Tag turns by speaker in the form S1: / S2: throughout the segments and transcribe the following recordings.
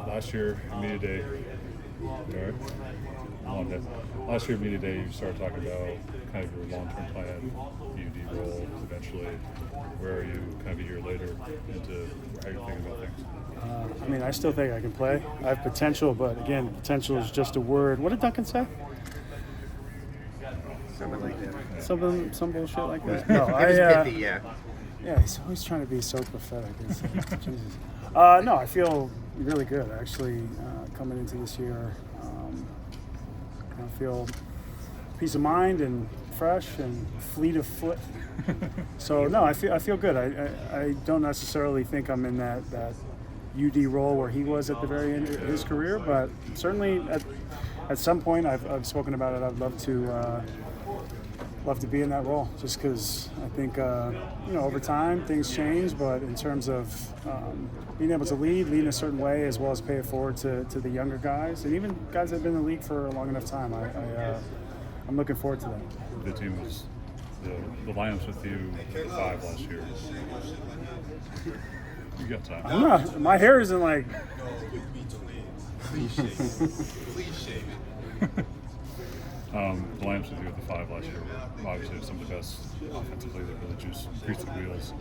S1: Last year, media day. All right. Long day. Last year, media day, you started talking about kind of your long-term plan, UD role eventually. Where are you kind of a year later into how you're thinking about things?
S2: I mean, I still think I can play. I have potential, but again, potential is just a word. What did Duncan say?
S3: Something like that.
S2: Some bullshit like that. No,
S3: It was pithy, yeah.
S2: Yeah, he's always trying to be so pathetic. It's like, Jesus. No, I feel really good actually coming into this year. I feel peace of mind and fresh and fleet of foot. So no, I feel good. I don't necessarily think I'm in that UD role where he was at the very end of his career, but certainly at some point I've spoken about it. I'd love to be in that role, just because I think over time things change, but in terms of being able to lead in a certain way as well as pay it forward to the younger guys and even guys that have been in the league for a long enough time, I'm looking forward to that.
S1: The team was the lineups with you the 5 last year. You got time.
S2: I'm not, my hair isn't like.
S4: Please shave it.
S1: The lineups with you at the 5 last year were obviously some of the best offensively that really greased the wheels.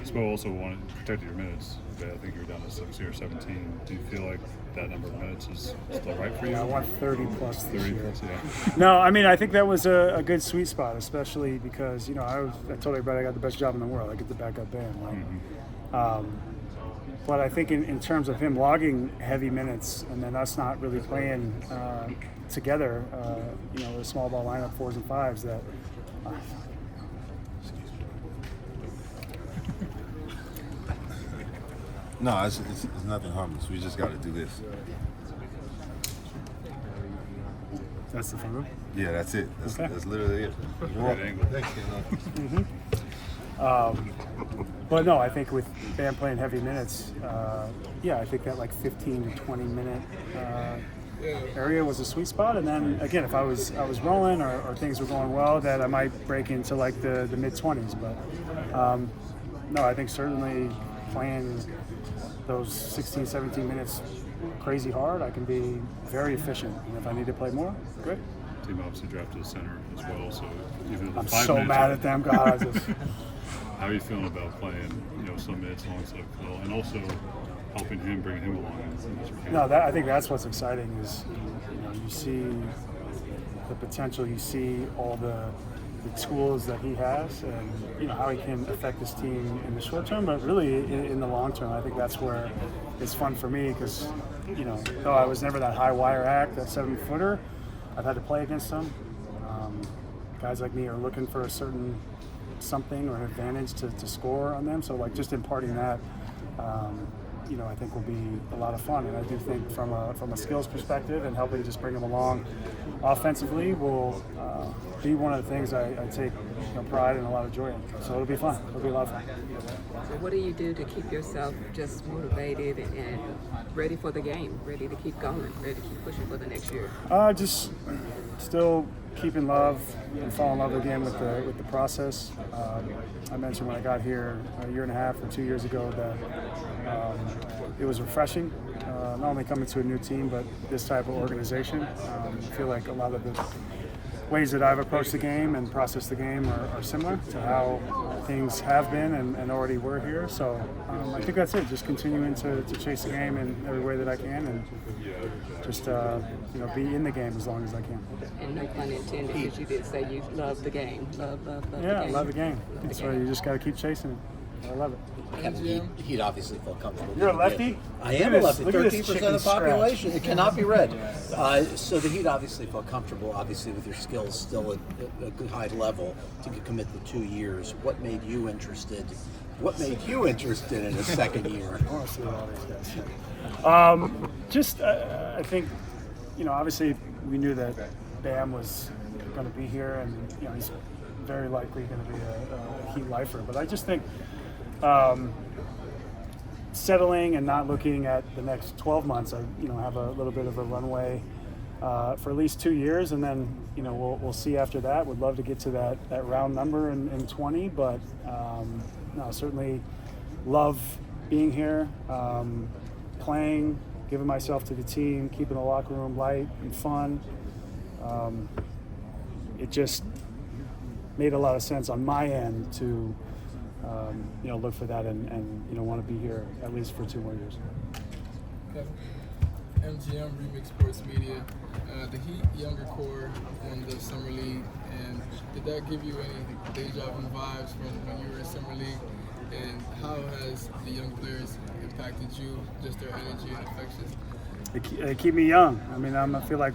S1: Spo also wanted to protect your minutes, but I think you were down to 16 or 17. Do you feel like that number of minutes is still right for you?
S2: I want 30 plus this
S1: 30
S2: year.
S1: plus, yeah.
S2: No, I mean, I think that was a good sweet spot, especially because, I told everybody I got the best job in the world. I get the backup band. Right? But I think in terms of him logging heavy minutes and then us not really playing together, the small ball lineup 4s and 5s that.
S5: No, it's nothing harmless. We just got to do this.
S2: That's the fun.
S5: Yeah, that's it.
S2: Okay.
S5: That's literally it.
S1: Great angle.
S2: But no, I think with Bam playing heavy minutes, I think that like 15 to 20 minute area was a sweet spot. And then again, if I was rolling or things were going well, that I might break into like the mid 20s. But no, I think certainly playing those 16, 17 minutes crazy hard, I can be very efficient. And if I need to play more, good.
S1: Team obviously drafted a center as well, so even the
S2: I'm
S1: 5
S2: so
S1: minutes.
S2: mad at them guys.
S1: How are you feeling about playing, some minutes alongside Khalil, and also helping him, bringing him along?
S2: No, I think that's what's exciting is, you see the potential, you see all the tools that he has, and how he can affect this team in the short term, but really in the long term. I think that's where it's fun for me because, though I was never that high wire act, that 7-footer, I've had to play against them. Guys like me are looking for a certain something or an advantage to score on them. So like just imparting that, I think will be a lot of fun. And I do think from a skills perspective and helping just bring them along offensively will be one of the things I take pride and a lot of joy in. So it'll be fun. It'll be a lot of fun.
S6: So what do you do to keep yourself just motivated and ready for the game, ready to keep going, ready to keep pushing for the next year?
S2: Just still keep in love and fall in love again with the process. I mentioned when I got here a year and a half or 2 years ago that it was refreshing, not only coming to a new team, but this type of organization. I feel like a lot of the ways that I've approached the game and processed the game are similar to how things have been and already were here. So I think that's it, just continuing to chase the game in every way that I can and just be in the game as long as I can.
S6: And no pun intended, because you did say you love the game. Love the game.
S2: Yeah, I love the game. So you just got to keep chasing it. I love it.
S7: He'd obviously feel comfortable.
S2: You're a lefty?
S7: I am a lefty.
S2: Look at this
S7: 13%
S2: chicken
S7: of the population.
S2: scratch.
S7: It cannot be read. So the Heat obviously feel comfortable, obviously with your skills still at a good high level to commit the 2 years. What made you interested? What made you interested in a second year?
S2: I want to see what all these guys say. I think, obviously we knew that Bam was going to be here, and he's very likely going to be a Heat lifer. But I just think settling and not looking at the next 12 months, I have a little bit of a runway for at least 2 years, and then we'll see after that. Would love to get to that round number in 20, but no, certainly love being here, playing, giving myself to the team, keeping the locker room light and fun. It just made a lot of sense on my end to look for that and want to be here at least for 2 more years.
S8: MGM Remix Sports Media, the Heat younger core in the summer league, and did that give you any deja vu vibes from when you were in summer league? And how has the young players impacted you, just their energy and affections?
S2: They keep me young. I mean, I feel like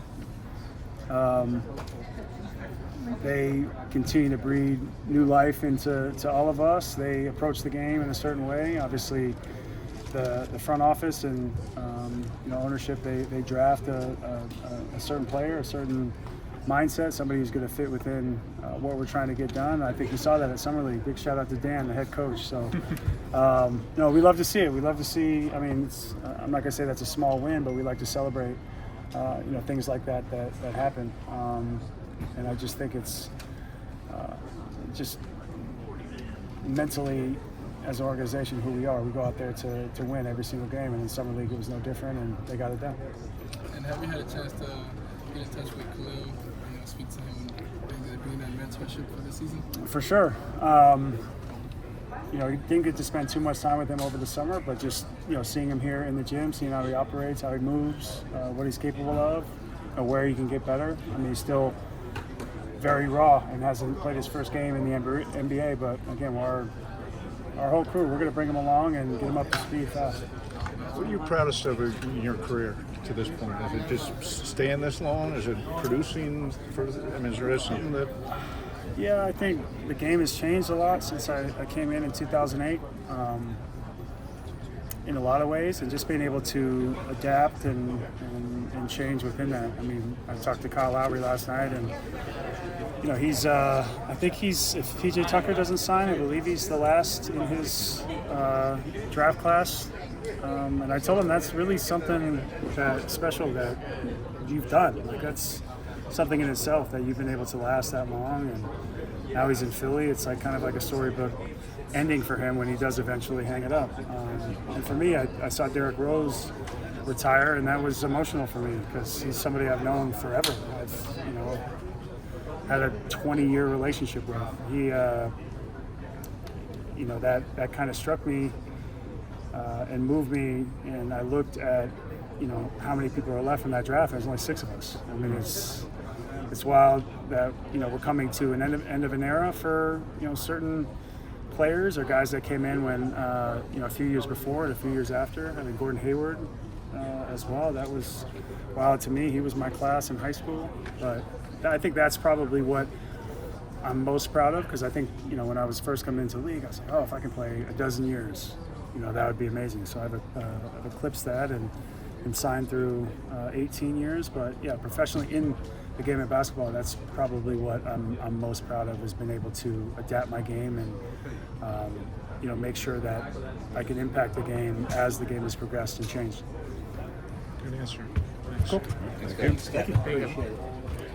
S2: they continue to breathe new life into all of us. They approach the game in a certain way. Obviously, the front office and ownership, they draft a certain player, a certain mindset, somebody who's going to fit within what we're trying to get done. I think you saw that at Summer League. Big shout out to Dan, the head coach. So, we love to see it. We love to see. I mean, I'm not going to say that's a small win, but we like to celebrate, things like that happen. And I just think it's just mentally, as an organization, who we are. We go out there to win every single game, and in Summer League it was no different, and they got it done.
S8: And have you had a chance to get in touch with Khalil, speak to him, and being that mentorship for the season?
S2: For sure. Didn't get to spend too much time with him over the summer, but just seeing him here in the gym, seeing how he operates, how he moves, what he's capable of, where he can get better. I mean, he's still very raw and hasn't played his first game in the NBA, but again, our whole crew, we're going to bring him along and get him up to speed fast.
S9: What are you proudest of in your career to this point? Is it just staying this long? Is it producing? Is there something that...
S2: Yeah, I think the game has changed a lot since I came in 2008 in a lot of ways, and just being able to adapt and change within that. I mean, I talked to Kyle Lowry last night, and he's I think if PJ Tucker doesn't sign, I believe he's the last in his draft class. And I told him that's really something that special that you've done. Like, that's something in itself, that you've been able to last that long. And now he's in Philly. It's like kind of like a storybook ending for him when he does eventually hang it up. And for me, I saw Derrick Rose retire, and that was emotional for me because he's somebody I've known forever. I've had a 20-year relationship with. He that kind of struck me and moved me, and I looked at how many people are left in that draft. There's only 6 of us. I mean, it's wild that we're coming to an end of an era for certain players or guys that came in when a few years before and a few years after. I mean, Gordon Hayward as well. That was wild to me. He was my class in high school, but I think that's probably what I'm most proud of, because I think when I was first coming into the league, I was like, if I can play a dozen years, that would be amazing. So I've eclipsed that and signed through 18 years. But yeah, professionally in the game of basketball, that's probably what I'm most proud of, is being able to adapt my game and make sure that I can impact the game as the game has progressed and changed.
S9: Good answer.
S2: Cool.
S7: Thank you.